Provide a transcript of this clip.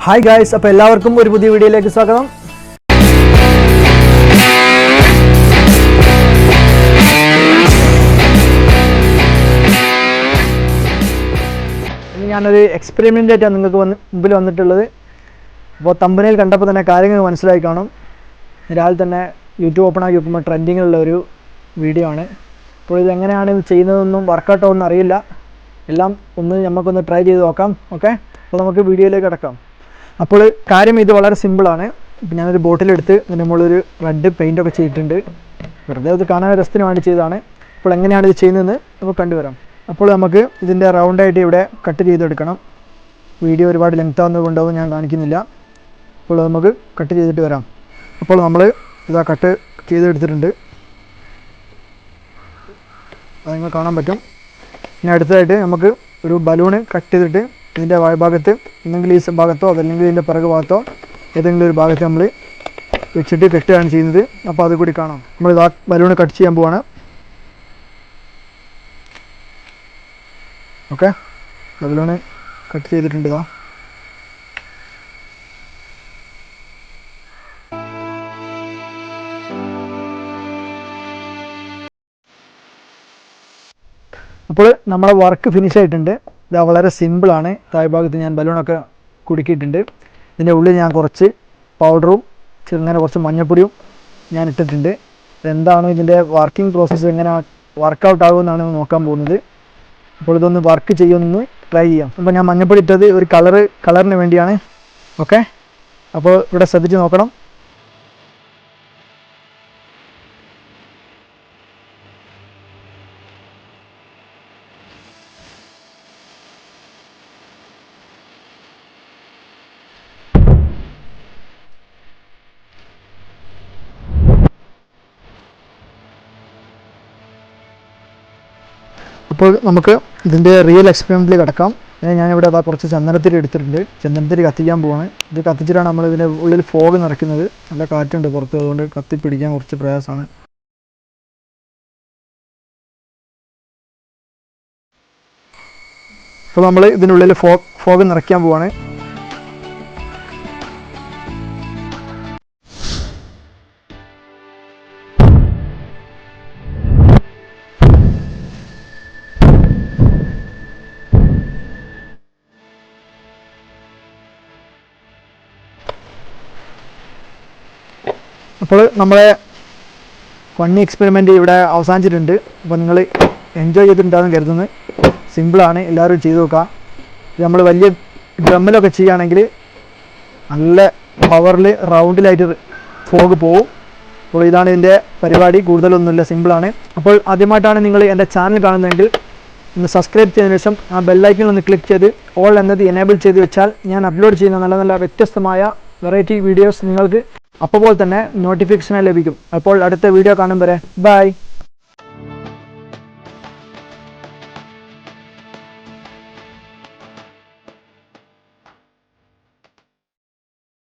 Hi guys, അപ്പോൾ എല്ലാവർക്കും ഒരു പുതിയ വീഡിയോയിലേക്ക് സ്വാഗതം. ഞാനൊരു എക്സ്പെരിമെൻ്റ് ആയിട്ടാണ് നിങ്ങൾക്ക് മുമ്പിൽ വന്നിട്ടുള്ളത്. അപ്പോൾ തമ്പനയിൽ കണ്ടപ്പോൾ തന്നെ കാര്യങ്ങൾ മനസ്സിലായി കാണും. രാവിലെ തന്നെ യൂട്യൂബ് ഓപ്പൺ ആക്കി നോക്കുമ്പോൾ ട്രെൻഡിങ്ങുള്ള ഒരു വീഡിയോ ആണ്. അപ്പോൾ ഇതെങ്ങനെയാണ് ഇത് ചെയ്യുന്നതെന്നും വർക്കൗട്ട് ആവുമെന്ന് അറിയില്ല. എല്ലാം നമുക്കൊന്ന് ട്രൈ ചെയ്ത് നോക്കാം. ഓക്കെ, അപ്പോൾ നമുക്ക് വീഡിയോയിലേക്ക് കിടക്കാം. അപ്പോൾ കാര്യം ഇത് വളരെ സിമ്പിളാണ്. ഇപ്പം ഞാനൊരു ബോട്ടിലെടുത്ത് ഇതിന് നമ്മളൊരു റെഡ് പെയിൻ്റൊക്കെ ചെയ്തിട്ടുണ്ട്. വെറുതെ അത് കാണാൻ രസത്തിന് വേണ്ടി ചെയ്തതാണ്. അപ്പോൾ എങ്ങനെയാണ് ഇത് ചെയ്യുന്നതെന്ന് നമുക്ക് കണ്ടുവരാം. അപ്പോൾ നമുക്ക് ഇതിൻ്റെ റൗണ്ടായിട്ട് ഇവിടെ കട്ട് ചെയ്തെടുക്കണം. വീഡിയോ ഒരുപാട് ലെങ്ത് ആവുന്നത് കൊണ്ടാവും ഞാൻ കാണിക്കുന്നില്ല. അപ്പോൾ നമുക്ക് കട്ട് ചെയ്തിട്ട് വരാം. അപ്പോൾ നമ്മൾ ഇതാ കട്ട് ചെയ്തെടുത്തിട്ടുണ്ട്. അത് നിങ്ങൾ കാണാൻ പറ്റും. ഇനി അടുത്തതായിട്ട് നമുക്ക് ഒരു ബലൂണ് കട്ട് ചെയ്തിട്ട് ഇതിൻ്റെ വായ്ഭാഗത്ത് എന്തെങ്കിലും ഈ ഭാഗത്തോ അതല്ലെങ്കിൽ ഇതിൻ്റെ പിറകു ഭാഗത്തോ ഏതെങ്കിലും ഒരു ഭാഗത്ത് നമ്മൾ വെച്ചിട്ട് കെട്ടുകയാണ് ചെയ്യുന്നത്. അപ്പോൾ അത് കൂടി കാണാം. നമ്മൾ ഇതാ ബലൂണ് കട്ട് ചെയ്യാൻ പോവാണ്. ഓക്കെ, ബലൂണ് കട്ട് ചെയ്തിട്ടുണ്ട്. ഇതാ അപ്പോൾ നമ്മളെ വർക്ക് ഫിനിഷ് ആയിട്ടുണ്ട്. ഇത് വളരെ സിമ്പിളാണ്. താഴ്ഭാഗത്ത് ഞാൻ ബലൂണൊക്കെ കുടുക്കിയിട്ടുണ്ട്. ഇതിൻ്റെ ഉള്ളിൽ ഞാൻ കുറച്ച് പൗഡറും ചെറുങ്ങനെ കുറച്ച് മഞ്ഞൾപ്പൊടിയും ഞാൻ ഇട്ടിട്ടുണ്ട്. എന്താണ് ഇതിൻ്റെ വർക്കിംഗ് പ്രോസസ്സ്, എങ്ങനെ വർക്കൗട്ട് ആകുമെന്നാണ് നോക്കാൻ പോകുന്നത്. അപ്പോൾ ഇതൊന്ന് വർക്ക് ചെയ്യുമെന്ന് ട്രൈ ചെയ്യാം. അപ്പോൾ ഞാൻ മഞ്ഞൾപ്പൊടി ഇട്ടത് ഒരു കളറിന് വേണ്ടിയാണ്. ഓക്കെ, അപ്പോൾ ഇവിടെ ശ്രദ്ധിച്ച് നോക്കണം. അപ്പോൾ നമുക്ക് ഇതിൻ്റെ റിയൽ എക്സ്പെരിമെൻറ്റിൽ കിടക്കാം. ഞാനിവിടെ അതാ കുറച്ച് ചന്ദനത്തിരി എടുത്തിട്ടുണ്ട്. ചന്ദനത്തിരി കത്തിക്കാൻ പോവാണ്. ഇത് കത്തിച്ചിട്ടാണ് നമ്മൾ ഇതിൻ്റെ ഉള്ളിൽ ഫോഗ് നിറയ്ക്കുന്നത്. നല്ല കാറ്റുണ്ട് പുറത്ത്, അതുകൊണ്ട് കത്തിപ്പിടിക്കാൻ കുറച്ച് പ്രയാസമാണ്. അപ്പോൾ നമ്മൾ ഇതിനുള്ളിൽ ഫോഗ് നിറയ്ക്കാൻ പോവാണ്. അപ്പോൾ നമ്മളെ ഫണ്ണി എക്സ്പെരിമെൻറ്റ് ഇവിടെ അവസാനിച്ചിട്ടുണ്ട്. അപ്പോൾ നിങ്ങൾ എൻജോയ് ചെയ്തിട്ടുണ്ടാകുമെന്ന് കരുതുന്നു. സിമ്പിളാണ്, എല്ലാവരും ചെയ്ത് നോക്കുക. ഇത് നമ്മൾ വലിയ ഡ്രമ്മിലൊക്കെ ചെയ്യുകയാണെങ്കിൽ നല്ല പവറിൽ റൗണ്ടിലായിട്ട് ഫോഗ് പോവും. അപ്പോൾ ഇതാണ് ഇതിൻ്റെ പരിപാടി. കൂടുതലൊന്നുമില്ല, സിമ്പിളാണ്. അപ്പോൾ ആദ്യമായിട്ടാണ് നിങ്ങൾ എൻ്റെ ചാനൽ കാണുന്നതെങ്കിൽ ഒന്ന് സബ്സ്ക്രൈബ് ചെയ്തതിനു ശേഷം ആ ബെല്ലൈക്കൺ ഒന്ന് ക്ലിക്ക് ചെയ്ത് ഓൾ എന്നത് എനേബിൾ ചെയ്ത് വെച്ചാൽ ഞാൻ അപ്ലോഡ് ചെയ്യുന്ന നല്ല നല്ല വ്യത്യസ്തമായ വെറൈറ്റി വീഡിയോസ് നിങ്ങൾക്ക് അപ്പോൾ തന്നെ നോട്ടിഫിക്കേഷനായി ലഭിക്കും. അപ്പോൾ അടുത്ത വീഡിയോ കാണും വരെ ബൈ.